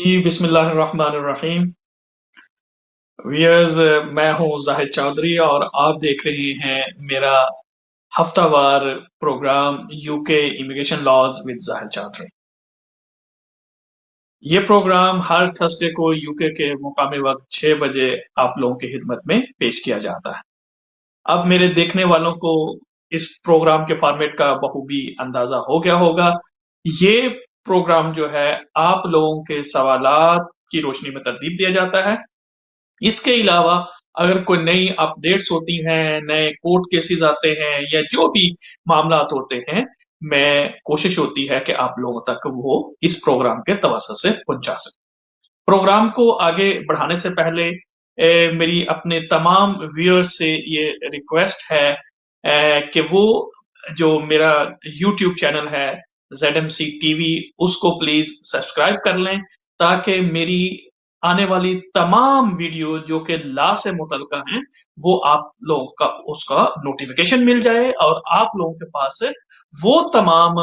जी, बिस्मिल्लाहिर्रहमानिर्रहीम। व्यूअर्स, मैं हूं जाहिद चौधरी और आप देख रहे हैं मेरा हफ्तावार programme UK immigration laws with Zahid Chaudhary. ये प्रोग्राम हर थर्सडे को यूके के मुकामी वक्त 6 बजे आप लोगों की खिदमत में पेश किया जाता है। अब मेरे देखने वालों को इस प्रोग्राम के फॉर्मेट का बखूबी अंदाजा हो गया होगा। ये प्रोग्राम जो है आप लोगों के सवालात की रोशनी में तरतीब दिया जाता है। इसके अलावा अगर कोई नई अपडेट्स होती हैं, नए कोर्ट केसेस आते हैं या जो भी मामलात होते हैं, मैं कोशिश होती है कि आप लोगों तक वो इस प्रोग्राम के तवज्जो से पहुंचा सकूं। प्रोग्राम को आगे बढ़ाने से पहले मेरी अपने तमाम व्यूअर्स से ये रिक्वेस्ट है कि वो जो मेरा यूट्यूब चैनल है ZMC टीवी, उसको प्लीज सब्सक्राइब कर लें ताकि मेरी आने वाली तमाम वीडियो जो कि लॉ से मुतल्लिका हैं वो आप लोगों का उसका नोटिफिकेशन मिल जाए और आप लोगों के पास वो तमाम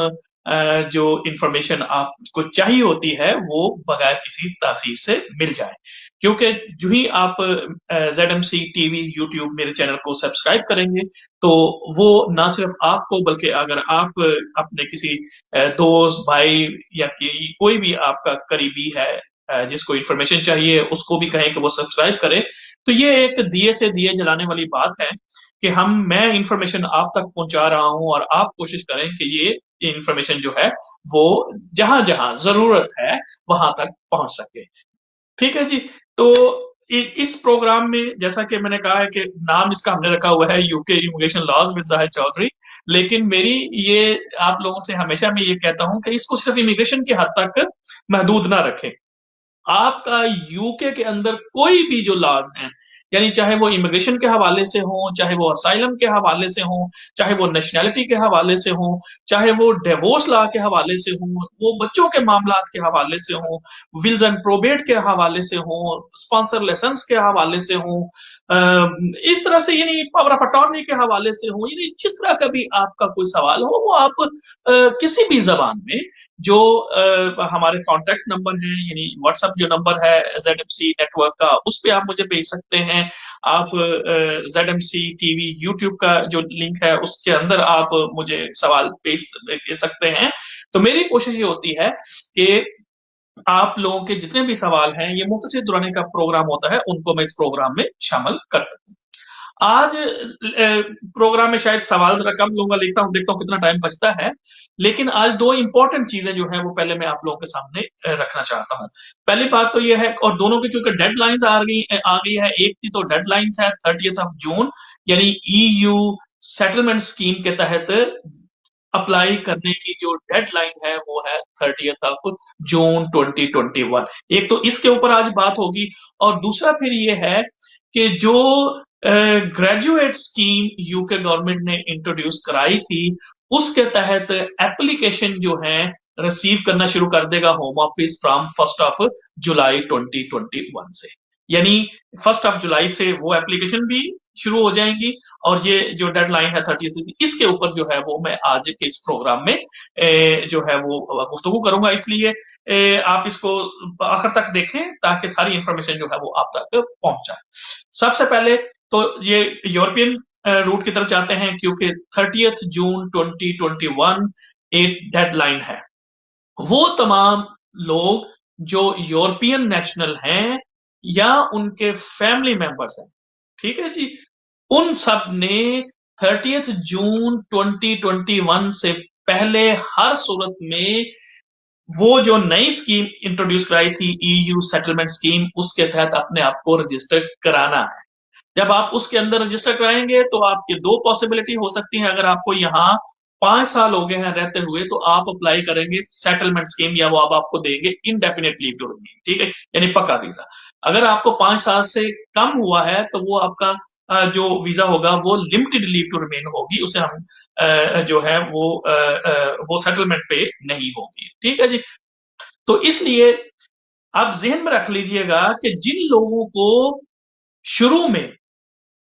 जो इंफॉर्मेशन आपको चाहिए होती है वो बगैर किसी ताखीर से मिल जाए। क्योंकि जो ही आप ZMC टीवी यूट्यूब मेरे चैनल को सब्सक्राइब करेंगे तो वो ना सिर्फ आपको बल्कि अगर आप अपने किसी दोस्त भाई या कोई भी आपका करीबी है जिसको इंफॉर्मेशन चाहिए उसको भी कहें कि वो सब्सक्राइब करे। तो ये एक दिए से दिए जलाने वाली बात है कि मैं इंफॉर्मेशन आप तक पहुंचा रहा हूं और आप कोशिश करें कि ये इंफॉर्मेशन जो है वो जहां जहां जरूरत है वहां तक पहुंच सके। ठीक है जी। तो इस प्रोग्राम में जैसा कि मैंने कहा है कि नाम इसका हमने रखा हुआ है UK immigration laws with Zahid Chaudhry. लेकिन मेरी ये आप लोगों से हमेशा मैं ये कहता हूं कि इसको सिर्फ इमिग्रेशन के हद तक महदूद ना रखें। आपका यूके के अंदर कोई भी जो लॉज हैं, यानी चाहे वो इमिग्रेशन के हवाले से हो, चाहे वो असाइलम के हवाले से हो, चाहे वो नेशनैलिटी के हवाले से हो, चाहे वो डिवोर्स लॉ के हवाले से हो, वो बच्चों के मामलात के हवाले से हो, विल्स एंड प्रोबेट के हवाले से हो, स्पॉन्सर लाइसेंस के हवाले से हो, इस तरह से यानी पावर ऑफ अटॉर्नी के हवाले से हो, यानी जिस तरह का भी आपका कोई सवाल हो वो आप किसी भी जबान में जो हमारे कॉन्टेक्ट नंबर है यानी व्हाट्सएप जो नंबर है ZMC नेटवर्क का उस पे आप मुझे भेज सकते हैं। आप ZMC टीवी यूट्यूब का जो लिंक है उसके अंदर आप मुझे सवाल भेज सकते हैं। तो मेरी कोशिश ये होती है कि आप लोगों के जितने भी सवाल हैं ये मुख्तसर दुराने का प्रोग्राम होता है उनको मैं इस प्रोग्राम में शामिल कर सकूं। आज प्रोग्राम में शायद सवाल जरा कम लूंगा, देखता हूं कितना टाइम बचता है। लेकिन आज दो इंपॉर्टेंट चीजें जो है वो पहले मैं आप लोगों के सामने रखना चाहता हूं। पहली बात तो ये है और दोनों की चूंकि डेडलाइंस आ गई है। एक की तो डेडलाइंस है 30 जून, यानी EU सेटलमेंट स्कीम के तहत अप्लाई करने की जो डेडलाइन है वो है 30 जून 2021। एक तो इसके ऊपर आज बात होगी और दूसरा फिर ये है कि जो ग्रेजुएट स्कीम यूके गवर्नमेंट ने इंट्रोड्यूस कराई थी उसके तहत एप्लीकेशन जो है रिसीव करना शुरू कर देगा होम ऑफिस फ्रॉम 1 जुलाई 2021 से। यानी 1 जुलाई से वो एप्लीकेशन भी शुरू हो जाएंगी और ये जो डेडलाइन है 30 इसके ऊपर जो है वो मैं आज के इस प्रोग्राम में जो है वो गुफ्तगू करूंगा। इसलिए आप इसको आखिर तक देखें ताकि सारी इंफॉर्मेशन जो है वो आप तक पहुंच जाए। सबसे पहले तो ये यूरोपियन रूट की तरफ जाते हैं क्योंकि 30 जून 2021 एक डेडलाइन है। वो तमाम लोग जो यूरोपियन नेशनल हैं या उनके फैमिली मेंबर्स हैं, ठीक है जी, उन सब ने 30 जून 2021 से पहले हर सूरत में वो जो नई स्कीम इंट्रोड्यूस कराई थी EU सेटलमेंट स्कीम उसके तहत अपने आप को रजिस्टर कराना है। जब आप उसके अंदर रजिस्टर कराएंगे तो आपकी दो पॉसिबिलिटी हो सकती है। अगर आपको यहाँ 5 साल हो गए हैं रहते हुए तो आप अप्लाई करेंगे सेटलमेंट स्कीम या वो अब आपको देंगे इंडेफिनिट लीव टू रिमेन, ठीक है, यानी पक्का वीजा। अगर आपको 5 साल से कम हुआ है तो वो आपका जो वीजा होगा वो लिमिटेड लीव टू रिमेन होगी, उसे हम जो है वो सेटलमेंट पे नहीं होगी, ठीक है जी। तो इसलिए आप जहन में रख लीजिएगा कि जिन लोगों को शुरू में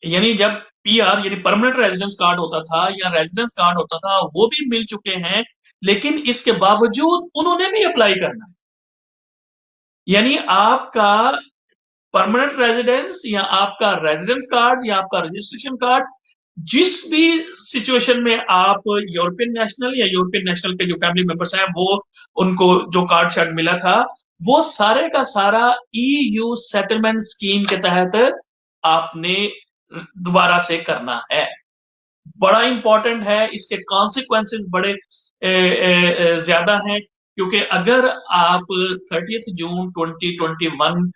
यानी जब PR यानी परमानेंट रेजिडेंस कार्ड होता था या रेजिडेंस कार्ड होता था वो भी मिल चुके हैं, लेकिन इसके बावजूद उन्होंने भी अप्लाई करना है। यानी आपका परमानेंट रेजिडेंस या आपका रेजिडेंस कार्ड या आपका रजिस्ट्रेशन कार्ड, जिस भी सिचुएशन में आप यूरोपियन नेशनल या यूरोपियन नेशनल के जो फैमिली मेंबर्स हैं वो उनको जो कार्ड शार्ड मिला था, वो सारे का सारा ईयू सेटलमेंट स्कीम के तहत आपने दोबारा से करना है। बड़ा इंपॉर्टेंट है, इसके कॉन्सिक्वेंसेस बड़े ज्यादा हैं, क्योंकि अगर आप 30 जून 2021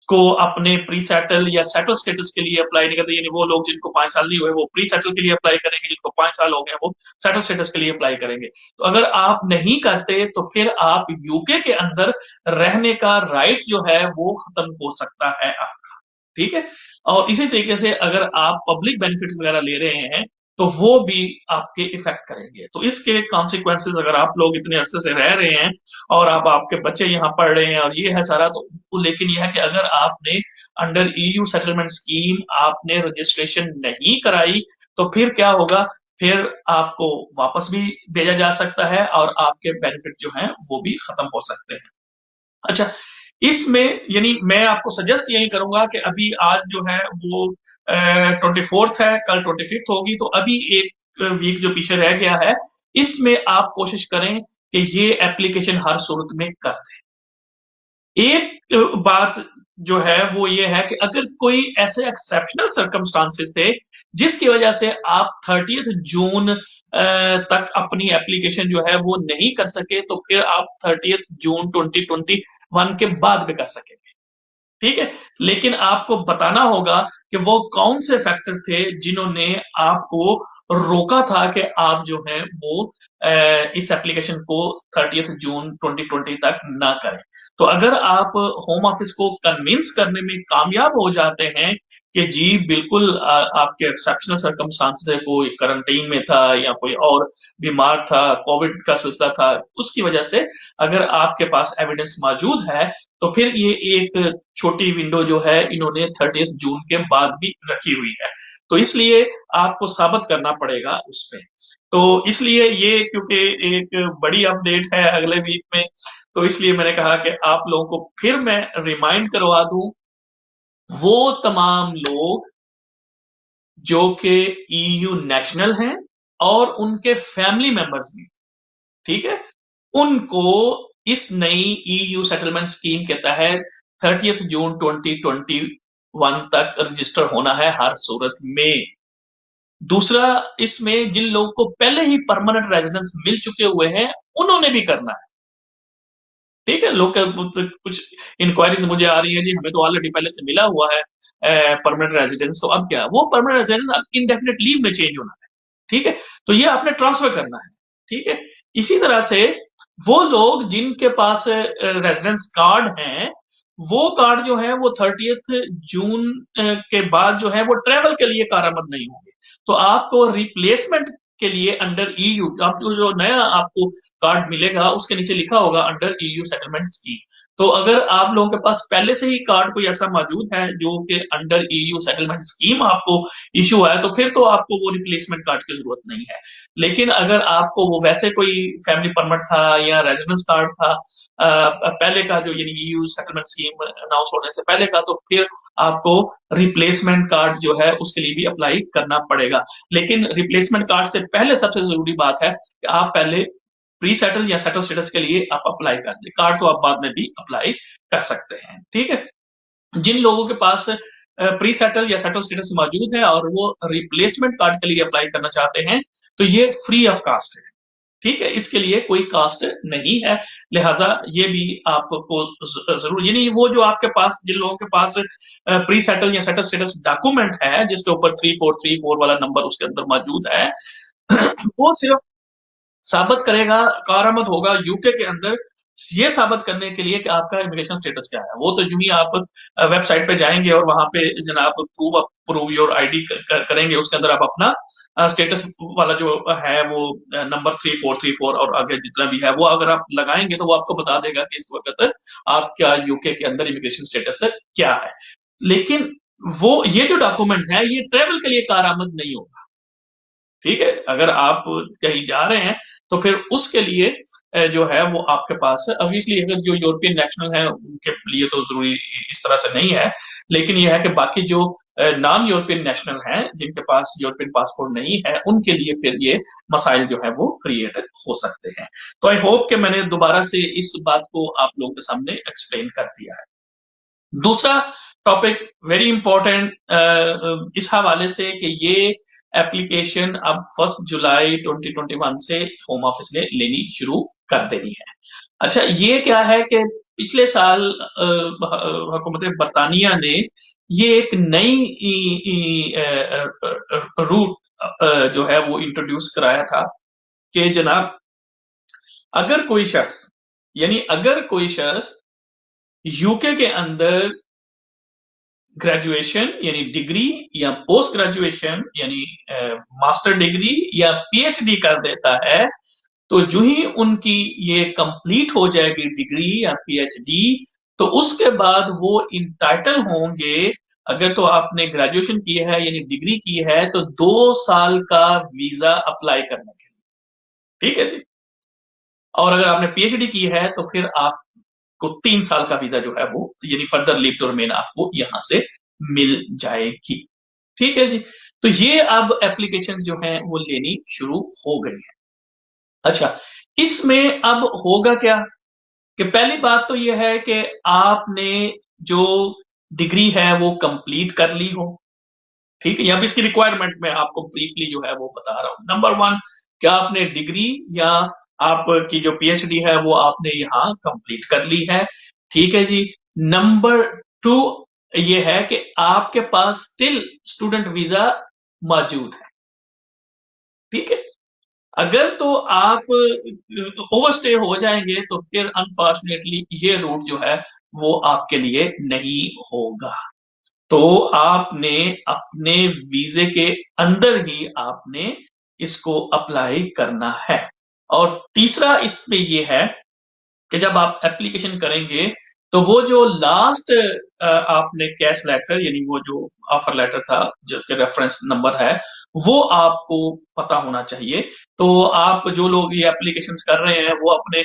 को अपने प्री सेटल या सेटल स्टेटस के लिए अप्लाई नहीं करते, यानी वो लोग जिनको 5 साल नहीं हुए वो प्री सेटल के लिए अप्लाई करेंगे, जिनको 5 साल हो गए वो सेटल स्टेटस के लिए अप्लाई करेंगे। तो अगर आप नहीं करते तो फिर आप यूके के अंदर रहने का राइट जो है वो खत्म हो सकता है आपका। ठीक है। और इसी तरीके से अगर आप पब्लिक बेनिफिट्स वगैरह ले रहे हैं तो वो भी आपके इफेक्ट करेंगे। तो इसके कॉन्सिक्वेंसेस, अगर आप लोग इतने अरसे से रह रहे हैं और अब आपके बच्चे यहाँ पढ़ रहे हैं और ये है सारा, तो लेकिन यह है कि अगर आपने अंडर ईयू सेटलमेंट स्कीम आपने रजिस्ट्रेशन नहीं कराई तो फिर क्या होगा, फिर आपको वापस भी भेजा जा सकता है और आपके बेनिफिट जो हैं वो भी खत्म हो सकते हैं। अच्छा, इसमें यानी मैं आपको सजेस्ट यही करूंगा कि अभी आज जो है वो 24th है, कल 25th होगी, तो अभी एक वीक जो पीछे रह गया है इसमें आप कोशिश करें कि ये एप्लीकेशन हर सूरत में कर दें। एक बात जो है वो ये है कि अगर कोई ऐसे एक्सेप्शनल सर्कमस्टांसेस थे जिसकी वजह से आप 30 जून तक अपनी एप्लीकेशन जो है वो नहीं कर सके, तो फिर आप 30 जून 2021 के बाद भी कर सकेंगे। ठीक है। लेकिन आपको बताना होगा कि वो कौन से फैक्टर थे जिन्होंने आपको रोका था कि आप जो है वो इस एप्लीकेशन को 30 जून 2020 तक ना करें। तो अगर आप होम ऑफिस को कन्विंस करने में कामयाब हो जाते हैं कि जी बिल्कुल आपके एक्सेप्शनल सर्कमस्टांसेस है, कोई क्वारंटीन में था या कोई और बीमार था, कोविड का सिलसिला था, उसकी वजह से अगर आपके पास एविडेंस मौजूद है तो फिर ये एक छोटी विंडो जो है इन्होंने 30 जून के बाद भी रखी हुई है। तो इसलिए आपको साबित करना पड़ेगा उस पे। तो इसलिए ये क्योंकि एक बड़ी अपडेट है अगले वीक में, तो इसलिए मैंने कहा कि आप लोगों को फिर मैं रिमाइंड करवा दूं, वो तमाम लोग जो कि ईयू नेशनल हैं और उनके फैमिली मेंबर्स भी, ठीक है, उनको इस नई ईयू सेटलमेंट स्कीम के तहत 30 जून 2021 तक रजिस्टर होना है हर सूरत में। दूसरा, इसमें जिन लोगों को पहले ही परमानेंट रेजिडेंस मिल चुके हुए हैं उन्होंने भी करना है। ठीक है। लोग तो कुछ इंक्वायरीज मुझे आ रही है, जी हमें तो ऑलरेडी पहले से मिला हुआ है परमानेंट रेजिडेंस, तो अब क्या, वो परमानेंट रेजिडेंस इंडेफिनिट लीव में चेंज होना है। ठीक है। तो ये आपने ट्रांसफर करना है। ठीक है। इसी तरह से वो लोग जिनके पास रेजिडेंस कार्ड हैं, वो कार्ड जो है वो 30 जून के बाद जो है वो ट्रेवल के लिए कारामद नहीं होंगे। तो आपको रिप्लेसमेंट के लिए अंडर ईयू, आपको जो नया आपको कार्ड मिलेगा उसके नीचे लिखा होगा अंडर ईयू सेटलमेंट स्कीम। तो अगर आप लोगों के पास पहले से ही कार्ड कोई ऐसा मौजूद है जो कि अंडर ईयू सेटलमेंट स्कीम आपको इशू है, तो फिर तो आपको वो रिप्लेसमेंट कार्ड की जरूरत नहीं है। लेकिन अगर आपको वो वैसे कोई फैमिली परमिट था या रेजिडेंस कार्ड था पहले का, जो यानी ईयू सेटलमेंट स्कीम अनाउंस होने से पहले का, तो फिर आपको रिप्लेसमेंट कार्ड जो है उसके लिए भी अप्लाई करना पड़ेगा। लेकिन रिप्लेसमेंट कार्ड से पहले सबसे जरूरी बात है कि आप पहले प्री सेटल या सेटल स्टेटस के लिए आप अप्लाई कर दें। कार्ड तो आप बाद में भी अप्लाई कर सकते हैं। ठीक है। जिन लोगों के पास प्री सेटल या सेटल स्टेटस मौजूद है और वो रिप्लेसमेंट कार्ड के लिए अप्लाई करना चाहते हैं, तो ये फ्री ऑफ कास्ट है। ठीक है। इसके लिए कोई कास्ट नहीं है, लिहाजा ये भी आपको जरूर, यानी वो जो आपके पास, जिन लोगों के पास प्री सेटल या सेटल स्टेटस डॉक्यूमेंट है जिसके ऊपर 3434 वाला नंबर उसके अंदर मौजूद है, वो सिर्फ साबित करेगा, कारामद होगा यूके के अंदर ये साबित करने के लिए कि आपका इमिग्रेशन स्टेटस क्या है। वो तो यूं ही आप वेबसाइट पे जाएंगे और वहां पे जनाब प्रूव योर आईडी करेंगे, उसके अंदर आप अपना स्टेटस वाला जो है वो नंबर 3434 और आगे जितना भी है वो अगर आप लगाएंगे तो वो आपको बता देगा कि इस वक्त आपका यूके के अंदर इमिग्रेशन स्टेटस क्या है। लेकिन वो ये जो डॉक्यूमेंट है ये ट्रेवल के लिए कारामद नहीं होगा। ठीक है, अगर आप कहीं जा रहे हैं तो फिर उसके लिए जो है वो आपके पास ऑब्वियसली, अगर जो यूरोपियन नेशनल है उनके लिए तो जरूरी इस तरह से नहीं है, लेकिन यह है कि बाकी जो नॉन यूरोपियन नेशनल हैं जिनके पास यूरोपियन पासपोर्ट नहीं है, उनके लिए फिर ये मसाइल जो है वो क्रिएट हो सकते हैं। तो आई होप कि मैंने दोबारा से इस बात को आप लोगों के सामने एक्सप्लेन कर दिया है। दूसरा टॉपिक वेरी इंपॉर्टेंट इस हवाले से कि ये एप्लीकेशन अब 1 जुलाई 2021 से होम ऑफिस ने लेनी शुरू कर देनी है। अच्छा, ये क्या है कि पिछले साल हुकूमत बरतानिया ने ये एक नई रूट जो है वो इंट्रोड्यूस कराया था कि जनाब, अगर कोई शख्स अगर कोई शख्स यूके के अंदर ग्रेजुएशन यानी डिग्री या पोस्ट ग्रेजुएशन यानी मास्टर डिग्री या पीएचडी कर देता है, तो जो ही उनकी ये कंप्लीट हो जाएगी डिग्री या पीएचडी, तो उसके बाद वो इंटाइटल होंगे। अगर तो आपने ग्रेजुएशन की है यानी डिग्री की है तो 2 साल का वीजा अप्लाई करने के लिए, ठीक है जी। और अगर आपने पीएचडी की है तो फिर आपको 3 साल का वीजा जो है वो यानी फर्दर लीव टू रिमेन आपको यहां से मिल जाएगी, ठीक है जी। तो ये अब एप्लीकेशन जो है वो लेनी शुरू हो गई है। अच्छा, इसमें अब होगा क्या कि पहली बात तो ये है कि आपने जो डिग्री है वो कंप्लीट कर ली हो, ठीक है। अब इसकी रिक्वायरमेंट में आपको ब्रीफली जो है वो बता रहा हूं। नंबर 1, क्या आपने डिग्री या आपकी जो पीएचडी है वो आपने यहां कंप्लीट कर ली है, ठीक है जी। नंबर 2 ये है कि आपके पास स्टिल स्टूडेंट वीजा मौजूद है, ठीक है। अगर तो आप ओवरस्टे हो जाएंगे तो फिर अनफॉर्चुनेटली ये रूट जो है वो आपके लिए नहीं होगा। तो आपने अपने वीजे के अंदर ही आपने इसको अप्लाई करना है। और तीसरा इसमें ये है कि जब आप एप्लीकेशन करेंगे तो वो जो लास्ट आपने कैश लेटर यानी वो जो ऑफर लेटर था जो रेफरेंस नंबर है वो आपको पता होना चाहिए। तो आप जो लोग ये एप्लीकेशन कर रहे हैं वो अपने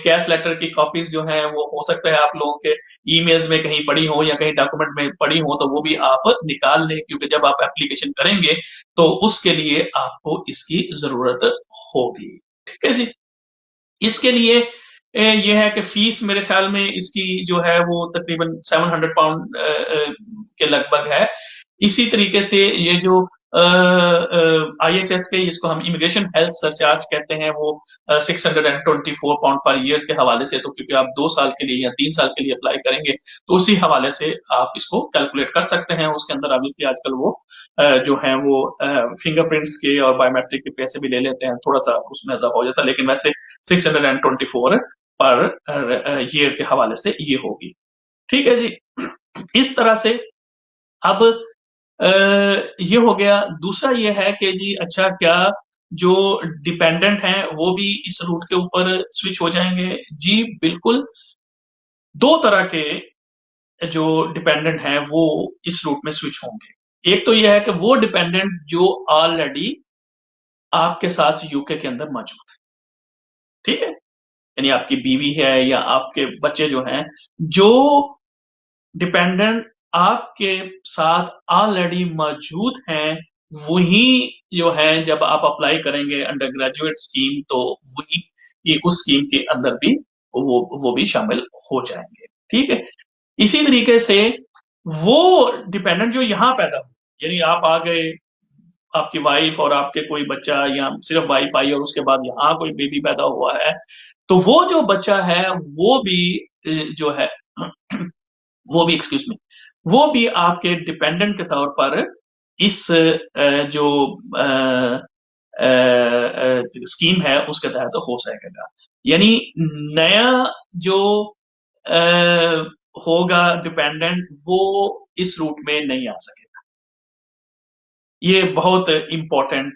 कैश लेटर की कॉपीज जो हैं वो हो सकता है आप लोगों के ईमेल्स में कहीं पड़ी हो या कहीं डॉक्यूमेंट में पड़ी हो, तो वो भी आप निकाल लें, क्योंकि जब आप एप्लीकेशन करेंगे तो उसके लिए आपको इसकी जरूरत होगी, ठीक है जी। इसके लिए ये है कि फीस मेरे ख्याल में इसकी जो है वो तकरीबन 700 पाउंड के लगभग है। इसी तरीके से ये जो आईएचएस के इसको हम इमिग्रेशन हेल्थ सरचार्ज कहते हैं वो 624 पाउंड पर ईयर के हवाले से, तो क्योंकि आप 2 साल के लिए या 3 साल के लिए अप्लाई करेंगे तो उसी हवाले से आप इसको कैलकुलेट कर सकते हैं। उसके अंदर ऑब्वियसली आजकल वो जो है वो फिंगरप्रिंट्स के और बायोमेट्रिक के पैसे भी ले लेते हैं, थोड़ा सा उसमें इजाफा हो जाता है, लेकिन वैसे 624 पर ईयर के हवाले से ये होगी, ठीक है जी। इस तरह से अब ये हो गया। दूसरा ये है कि जी अच्छा, क्या जो डिपेंडेंट हैं वो भी इस रूट के ऊपर स्विच हो जाएंगे? जी बिल्कुल। 2 तरह के जो डिपेंडेंट हैं वो इस रूट में स्विच होंगे। एक तो ये है कि वो डिपेंडेंट जो ऑलरेडी आपके साथ यूके के अंदर मौजूद है, ठीक है। यानी आपकी बीवी है या आपके बच्चे जो हैं, जो डिपेंडेंट आपके साथ ऑलरेडी मौजूद हैं, वही जो है जब आप अप्लाई करेंगे अंडर ग्रेजुएट स्कीम तो वही ये उस स्कीम के अंदर भी वो भी शामिल हो जाएंगे, ठीक है। इसी तरीके से वो डिपेंडेंट जो यहाँ पैदा हो, यानी आप आ गए, आपकी वाइफ और आपके कोई बच्चा या सिर्फ वाइफ आई और उसके बाद यहाँ कोई बेबी पैदा हुआ है, तो वो जो बच्चा है वो भी जो है वो भी एक्सक्यूज मी वो भी आपके डिपेंडेंट के तौर पर इस जो स्कीम है उसके तहत हो सकेगा। यानी नया जो होगा डिपेंडेंट वो इस रूट में नहीं आ सकेगा। ये बहुत इंपॉर्टेंट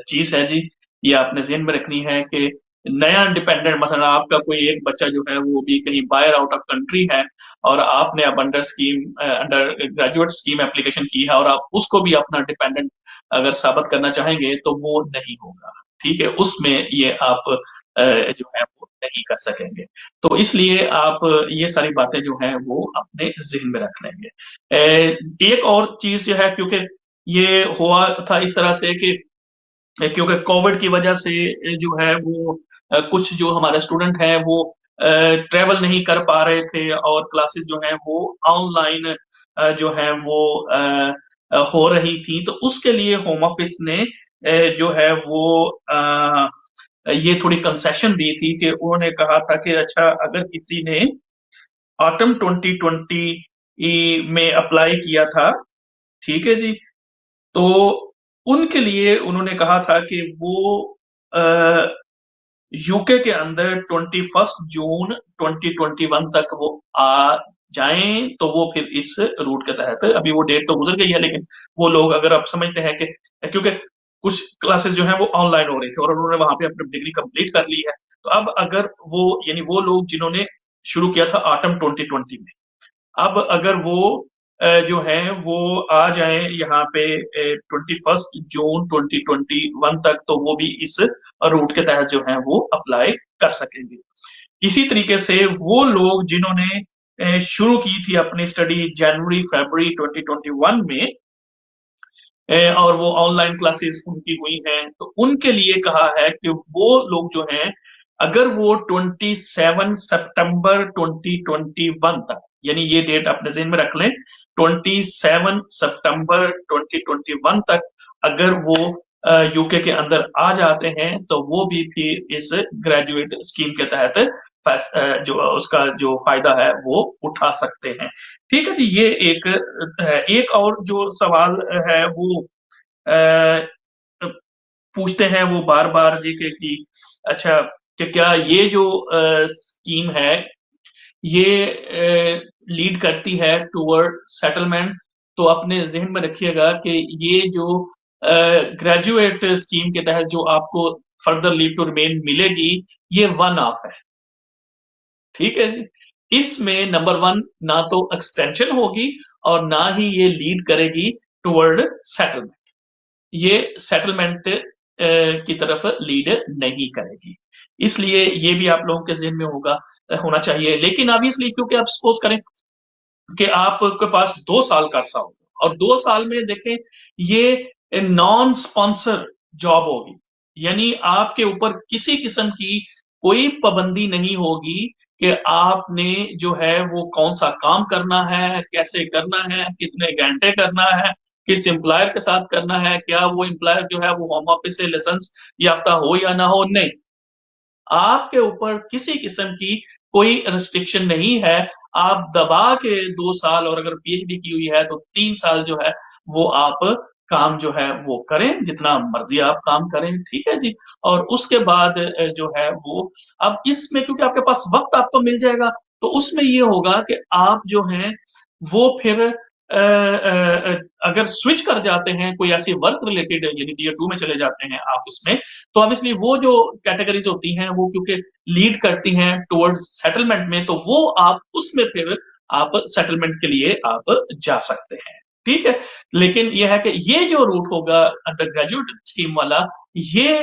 चीज है जी, ये आपने ज़हन में रखनी है कि नया डिपेंडेंट मसला आपका कोई एक बच्चा जो है वो भी कहीं बाहर आउट ऑफ कंट्री है और आपने अब अंडर ग्रेजुएट स्कीम एप्लीकेशन की है और आप उसको भी अपना डिपेंडेंट अगर साबित करना चाहेंगे तो वो नहीं होगा। ठीक है, उसमें ये आप जो है वो नहीं कर सकेंगे। तो इसलिए आप ये सारी बातें जो हैं वो अपने ज़हन में रख लेंगे। एक और चीज़ जो है, क्योंकि ये हुआ था इस तरह से कि क्योंकि कोविड की वजह से जो है वो कुछ जो हमारे स्टूडेंट हैं वो ट्रेवल नहीं कर पा रहे थे और क्लासेस जो हैं वो ऑनलाइन जो है वो हो रही थी। तो उसके लिए होम ऑफिस ने जो है वो ये थोड़ी कंसेशन दी थी कि उन्होंने कहा था कि अच्छा, अगर किसी ने ऑटम 2020 में अप्लाई किया था, ठीक है जी, तो उनके लिए उन्होंने कहा था कि वो यूके के अंदर 21 जून 2021 तक वो आ जाएं, तो वो फिर इस रूट के तहत, अभी वो डेट तो गुजर गई है, लेकिन वो लोग, अगर आप समझते हैं कि क्योंकि कुछ क्लासेस जो है वो ऑनलाइन हो रही थी और उन्होंने वहां पे अपनी डिग्री कंप्लीट कर ली है, तो अब अगर वो, यानी वो लोग जिन्होंने शुरू किया था ऑटम 2020 में, अब अगर वो जो है वो आ जाए यहाँ पे 21 जून 2021 तक, तो वो भी इस रूट के तहत जो है वो अप्लाई कर सकेंगे। इसी तरीके से वो लोग जिन्होंने शुरू की थी अपनी स्टडी जनवरी फरवरी 2021 में, और वो ऑनलाइन क्लासेस उनकी हुई हैं, तो उनके लिए कहा है कि वो लोग जो हैं, अगर वो 27 सितंबर 2021 तक, यानी ये डेट अपने ज़हन में रख लें, 27 सितंबर 2021 तक अगर वो यूके के अंदर आ जाते हैं, तो वो भी फिर इस ग्रेजुएट स्कीम के तहत जो उसका जो फायदा है वो उठा सकते हैं। ठीक है जी, ये एक एक और जो सवाल है वो अ, पूछते हैं वो बार बार जी कि अच्छा, कि क्या ये जो स्कीम है ये लीड करती है टुवर्ड सेटलमेंट। तो अपने जहन में रखिएगा कि ये जो ग्रेजुएट स्कीम के तहत जो आपको फर्दर लीव टू रिमेन मिलेगी, ये वन ऑफ है। ठीक है जी, इसमें नंबर वन, ना तो एक्सटेंशन होगी और ना ही ये लीड करेगी टुवर्ड सेटलमेंट। ये सेटलमेंट की तरफ लीड नहीं करेगी। इसलिए ये भी आप लोगों के जहन में होगा, होना चाहिए। लेकिन ऑब्वियसली, क्योंकि आप सपोज करें कि आपके पास 2 साल का अरसा होगा और 2 साल में देखें, ये नॉन स्पॉन्सर जॉब होगी, यानी आपके ऊपर किसी किस्म की कोई पाबंदी नहीं होगी कि आपने जो है वो कौन सा काम करना है, कैसे करना है, कितने घंटे करना है, किस एम्प्लॉयर के साथ करना है, क्या वो एम्प्लॉयर जो है वो होम ऑफिस से लाइसेंस याफ्ता हो या ना हो, नहीं। आपके ऊपर किसी किस्म की कोई रिस्ट्रिक्शन नहीं है। आप दबा के 2 साल, और अगर पीएचडी की हुई है तो 3 साल जो है वो आप काम जो है वो करें, जितना मर्जी आप काम करें। ठीक है जी, और उसके बाद जो है वो, अब इसमें क्योंकि आपके पास वक्त आपको मिल जाएगा, तो उसमें ये होगा कि आप जो हैं वो फिर अगर स्विच कर जाते हैं कोई ऐसी वर्क रिलेटेड, यानी टीयर 2 में चले जाते हैं आप उसमें, तो ऑब्वियसली वो जो कैटेगरीज होती हैं वो क्योंकि लीड करती हैं टुवर्ड्स सेटलमेंट में, तो वो आप उसमें फिर आप सेटलमेंट के लिए आप जा सकते हैं। ठीक है, लेकिन यह है कि ये जो रूट होगा अंडर ग्रेजुएट स्कीम वाला, ये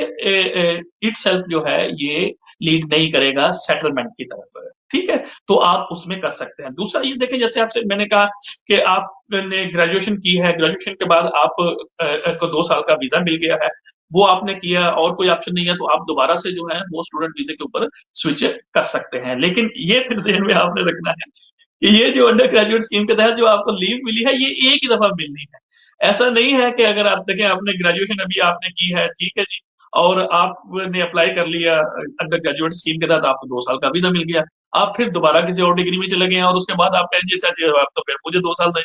इटसेल्फ जो है ये लीड नहीं करेगा सेटलमेंट की तरफ। ठीक है, तो आप उसमें कर सकते हैं। दूसरा ये देखें, जैसे आपसे मैंने कहा कि आपने ग्रेजुएशन की है, ग्रेजुएशन के बाद आप को 2 साल का वीजा मिल गया है, वो आपने किया और कोई ऑप्शन नहीं है, तो आप दोबारा से जो है वो स्टूडेंट वीजे के ऊपर स्विच कर सकते हैं। लेकिन ये फिर ज़हन में आपने रखना है कि ये जो अंडर ग्रेजुएट स्कीम के तहत जो आपको लीव मिली है, ये एक ही दफा मिलनी है। ऐसा नहीं है कि अगर आप देखें, आपने ग्रेजुएशन अभी आपने की है, ठीक है जी, और आपने अप्लाई कर लिया अंडर ग्रेजुएट स्कीम के तहत, आपको 2 साल का वीजा मिल गया, आप फिर दोबारा किसी और डिग्री में चले गए और उसके बाद आप कहें जी अच्छा, आप तो फिर मुझे 2 साल दें,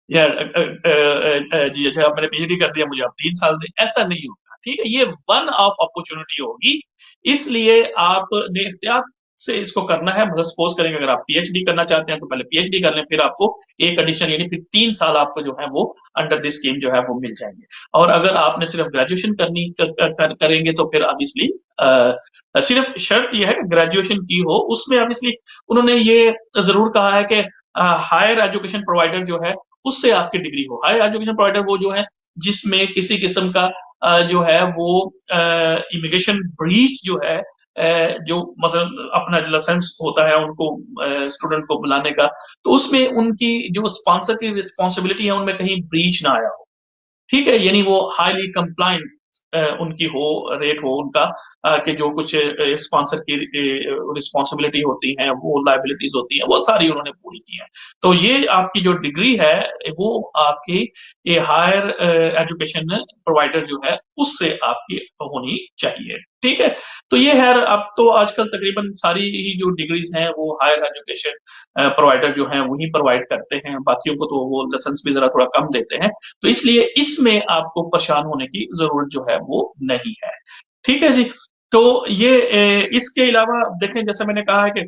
या जी अच्छा मैंने पीएचडी कर दिया, मुझे आप 3 साल दें, ऐसा नहीं होगा। ठीक है, ये वन ऑफ अपॉर्चुनिटी होगी, इसलिए आपने एहतियात से इसको करना है। मतलब सपोज करेंगे अगर आप पीएचडी करना चाहते हैं तो पहले पीएचडी कर लें, फिर आपको एक एडिशन, यानी फिर 3 साल आपको जो है वो अंडर दिस स्कीम जो है वो मिल जाएंगे। और अगर आपने सिर्फ ग्रेजुएशन करेंगे तो फिर ऑब्वियसली सिर्फ शर्त यह है कि ग्रेजुएशन की हो, उसमें ऑब्वियसली उन्होंने ये जरूर कहा है कि हायर एजुकेशन प्रोवाइडर जो है उससे आपकी डिग्री हो। हायर एजुकेशन प्रोवाइडर वो जो है जिसमें किसी किस्म का जो है वो इमिग्रेशन ब्रीच जो है, जो मसलन अपना जो लाइसेंस होता है उनको स्टूडेंट को बुलाने का, तो उसमें उनकी जो स्पॉन्सर की रिस्पॉन्सिबिलिटी है उनमें कहीं ब्रीच ना आया हो। ठीक है, यानी वो हाईली कंप्लाइंट उनकी हो, रेट हो उनका, कि जो कुछ स्पॉन्सर की रिस्पॉन्सिबिलिटी होती है, वो लाइबिलिटीज होती हैं, वो सारी उन्होंने पूरी की है। तो ये आपकी जो डिग्री है वो आपकी ये हायर एजुकेशन प्रोवाइडर जो है उससे आपकी होनी चाहिए। ठीक है, तो ये है, अब तो आजकल तकरीबन सारी ही जो डिग्रीज हैं वो हायर एजुकेशन प्रोवाइडर जो हैं वही प्रोवाइड करते हैं, बाकियों को तो वो लाइसेंस भी जरा थोड़ा कम देते हैं। तो इसलिए इसमें आपको परेशान होने की जरूरत जो है वो नहीं है। ठीक है जी। तो ये इसके अलावा देखें, जैसे मैंने कहा है कि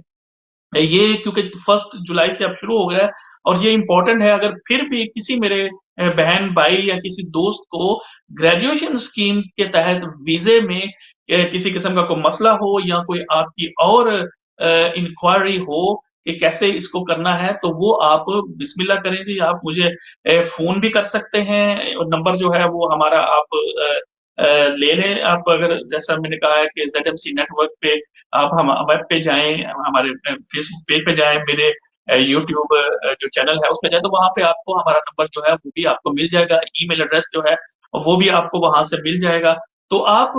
ये क्योंकि 1 जुलाई से अब शुरू हो गया है, और ये इंपॉर्टेंट है, अगर फिर भी किसी मेरे बहन भाई या किसी दोस्त को ग्रेजुएशन स्कीम के तहत वीजे में किसी किस्म का कोई मसला हो या कोई आपकी और इंक्वायरी हो कि कैसे इसको करना है, तो वो आप बिस्मिल्लाह करें जी, आप मुझे फोन भी कर सकते हैं, और नंबर जो है वो हमारा आप ले लें। आप अगर, जैसा मैंने कहा है कि ZMC नेटवर्क पे आप हम वेब पे जाएं, हमारे फेसबुक पेज पे जाएं, मेरे यूट्यूब जो चैनल है उस पे जाए, तो वहां पे आपको हमारा नंबर जो है वो भी आपको मिल जाएगा, ईमेल एड्रेस जो है वो भी आपको वहां से मिल जाएगा। तो आप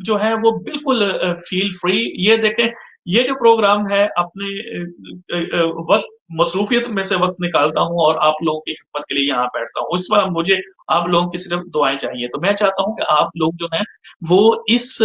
जो है वो बिल्कुल फील फ्री। ये देखें, ये जो प्रोग्राम है अपने वक्त मसरूफियत में से वक्त निकालता हूँ और आप लोगों की खिदमत के लिए यहाँ बैठता हूँ। इस बार मुझे आप लोगों की सिर्फ दुआएं चाहिए, तो मैं चाहता हूँ कि आप लोग जो हैं वो इस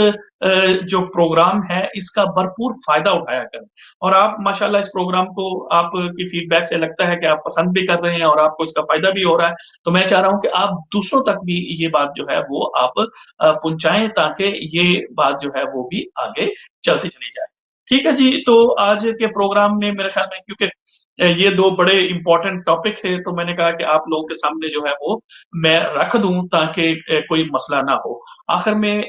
जो प्रोग्राम है इसका भरपूर फायदा उठाया करें। और आप माशाल्लाह इस प्रोग्राम को, आपकी फीडबैक से लगता है कि आप पसंद भी कर रहे हैं और आपको इसका फायदा भी हो रहा है। तो मैं चाह रहा हूं कि आप दूसरों तक भी ये बात जो है वो आप पहुंचाएं, ताकि ये बात जो है वो भी आगे चलती चली जाए। ठीक है जी। तो आज के प्रोग्राम में मेरे ख्याल में, क्योंकि ये दो बड़े इंपॉर्टेंट टॉपिक है, तो मैंने कहा कि आप लोगों के सामने जो है वो मैं रख दूं, ताकि कोई मसला ना हो। आखिर में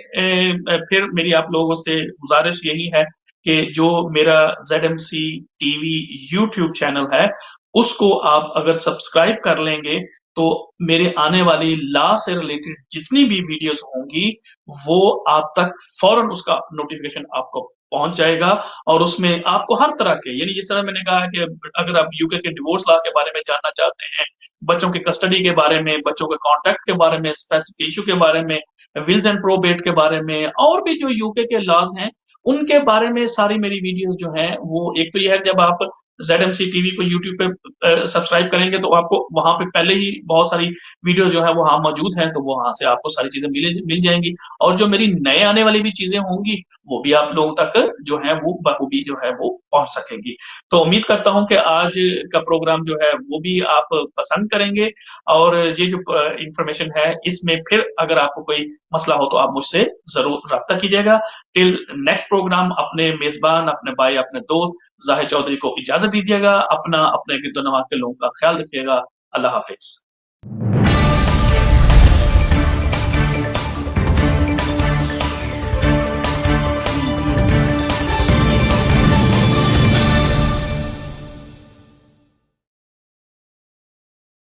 फिर मेरी आप लोगों से गुजारिश यही है कि जो मेरा ZMC टीवी यूट्यूब चैनल है उसको आप अगर सब्सक्राइब कर लेंगे, तो मेरे आने वाली लॉ से रिलेटेड जितनी भी वीडियोस होंगी वो आप तक फौरन उसका नोटिफिकेशन आपको पहुंच जाएगा। और उसमें आपको हर तरह के, यानी जिस तरह मैंने कहा कि अगर आप यूके के डिवोर्स लॉ के बारे में जानना चाहते हैं, बच्चों की कस्टडी के बारे में, बच्चों के कॉन्ट्रैक्ट के बारे में, स्पेसिफिक इशू के बारे में, विल्स एंड प्रोबेट के बारे में, और भी जो यूके के लॉज हैं उनके बारे में सारी मेरी वीडियोस जो हैं वो, एक तो यह है जब आप ZMC टीवी को यूट्यूब पे सब्सक्राइब करेंगे तो आपको वहां पे पहले ही बहुत सारी वीडियो जो है वो वहां मौजूद है, तो वो वहां से आपको सारी चीजें मिल जाएंगी। और जो मेरी नए आने वाली भी चीजें होंगी वो भी आप लोगों तक जो है वो बखूबी जो है वो पहुंच सकेंगी। तो उम्मीद करता हूं कि आज का प्रोग्राम जो है वो भी आप पसंद करेंगे, और ये जो इंफॉर्मेशन है इसमें फिर अगर आपको कोई मसला हो तो आप मुझसे जरूर रब्ता कीजिएगा। टिल नेक्स्ट प्रोग्राम, अपने मेजबान, अपने भाई, अपने दोस्त जाहिद चौधरी को इजाजत दीजिएगा। अपना, अपने गिरदोनवा के लोगों का ख्याल रखिएगा। अल्लाह हाफिज।